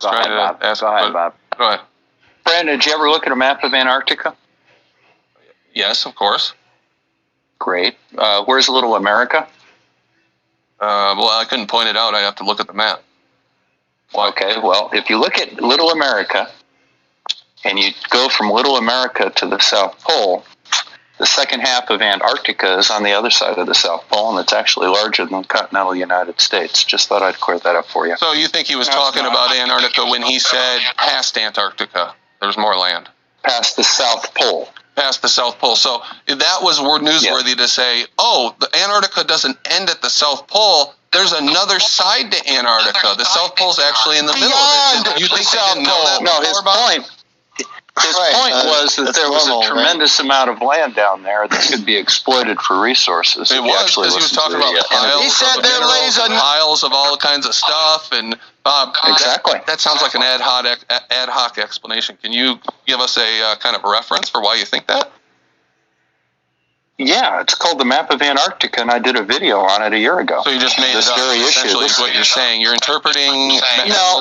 Go ahead, Bob. Go ahead. Brandon, did you ever look at a map of Antarctica? Yes, of course. Great. Where's Little America? Well, I couldn't point it out. I have to look at the map. Why? Okay, well, if you look at Little America, and you go from Little America to the South Pole, the second half of Antarctica is on the other side of the South Pole, and it's actually larger than the continental United States. Just thought I'd clear that up for you. So you think he was talking about Antarctica when he said past Antarctica, there's more land? Past the South Pole. Past the South Pole. So that was newsworthy to say, oh, the Antarctica doesn't end at the South Pole. There's another side to Antarctica. The South Pole's actually in the middle of it. You think they didn't know that? No, his point was that there was a tremendous amount of land down there that could be exploited for resources. It was, because he was talking about piles of all kinds of stuff, and exactly. That sounds like an ad hoc explanation. Can you give us a kind of reference for why you think that? Yeah, it's called the Map of Antarctica, and I did a video on it a year ago. So you just made this it up. very Essentially, issue. is what you're saying. You're interpreting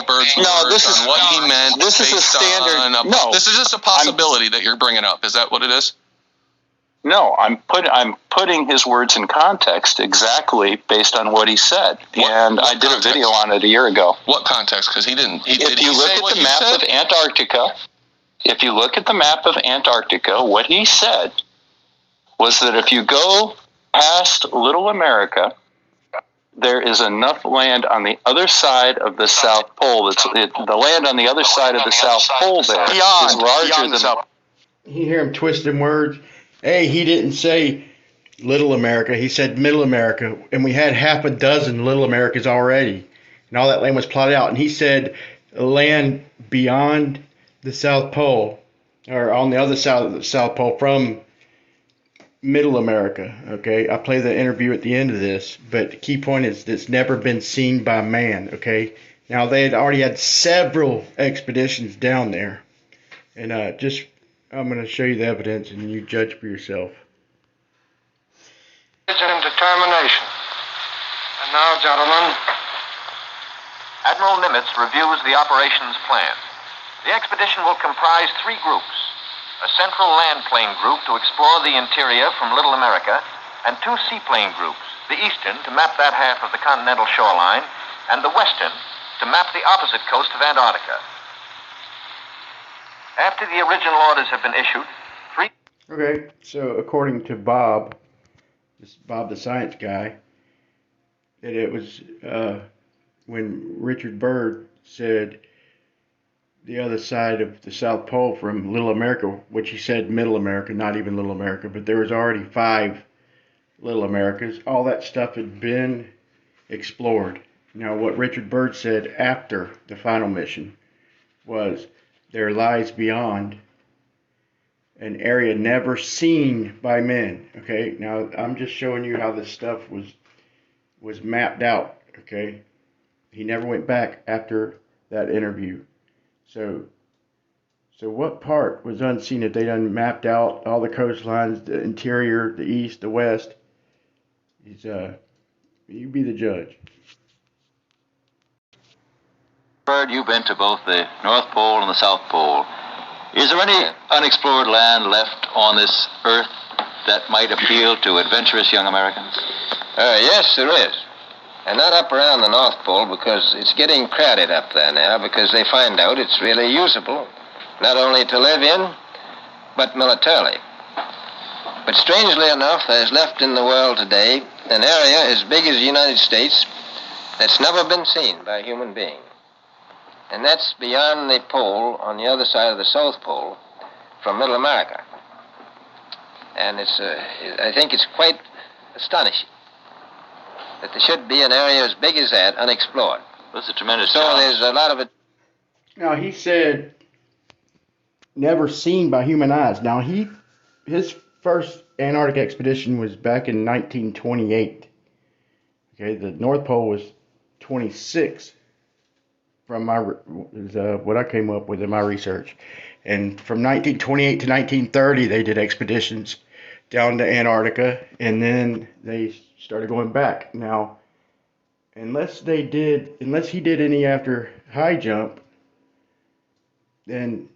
Bird's words on what he meant. This is a standard. This is just a possibility that you're bringing up. Is that what it is? No, I'm putting his words in context exactly based on what he said, and I did a video on it a year ago. What context? Because he didn't. If you look at the map of Antarctica, if you look at the map of Antarctica, what he said was that if you go past Little America, there is enough land on the other side of the South Pole. The land on the other side of the South Pole there is larger than... You hear him twisting words? Hey, he didn't say Little America. He said Middle America. And we had half a dozen Little Americas already. And all that land was plotted out. And he said land beyond the South Pole, or on the other side of the South Pole from Middle America. Okay, I play the interview at the end of this, but the key point is it's never been seen by man. Okay, now they had already had several expeditions down there, and I'm going to show you the evidence, and you judge for yourself. And determination. And now, gentlemen, Admiral Nimitz reviews the operations plan. The expedition will comprise 3 groups. A central land plane group to explore the interior from Little America, and 2 seaplane groups, the eastern to map that half of the continental shoreline, and the western to map the opposite coast of Antarctica. After the original orders have been issued, 3... Okay, so according to Bob the science guy, that it was when Richard Byrd said the other side of the South Pole from Little America, which he said Middle America, not even Little America, but there was already 5 Little Americas. All that stuff had been explored. Now, what Richard Byrd said after the final mission was there lies beyond an area never seen by men. Okay, now I'm just showing you how this stuff was mapped out. Okay, he never went back after that interview. So what part was unseen if they done mapped out all the coastlines, the interior, the east, the west? You be the judge. Bird, you've been to both the North Pole and the South Pole. Is there any unexplored land left on this earth that might appeal to adventurous young Americans? Yes, there is. And not up around the North Pole, because it's getting crowded up there now, because they find out it's really usable, not only to live in, but militarily. But strangely enough, there's left in the world today an area as big as the United States that's never been seen by a human being. And that's beyond the pole, on the other side of the South Pole, from Middle America. And I think it's quite astonishing that there should be an area as big as that unexplored. That's a tremendous So challenge. there's a lot of it. Now, he said never seen by human eyes. Now, his first Antarctic expedition was back in 1928. Okay, the North Pole was 26 from what I came up with in my research. And from 1928 to 1930, they did expeditions down to Antarctica, and then they started going back. Now, unless he did any after high jump, then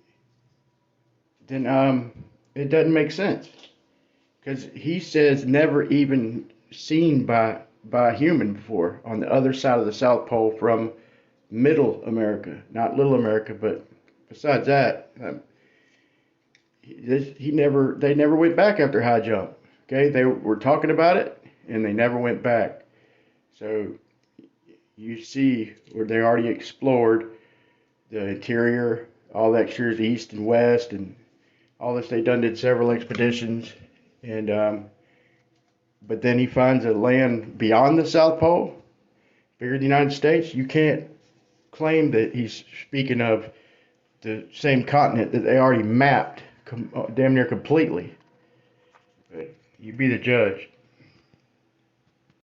it doesn't make sense, because he says never even seen by a human before on the other side of the South Pole from Middle America, not Little America. But besides that, they never went back after high jump. Okay, they were talking about it and they never went back. So you see where they already explored the interior, all the extras east and west, and all this. They did several expeditions, and but then he finds a land beyond the South Pole, bigger than the United States. You can't claim that he's speaking of the same continent that they already mapped damn near completely. But you be the judge.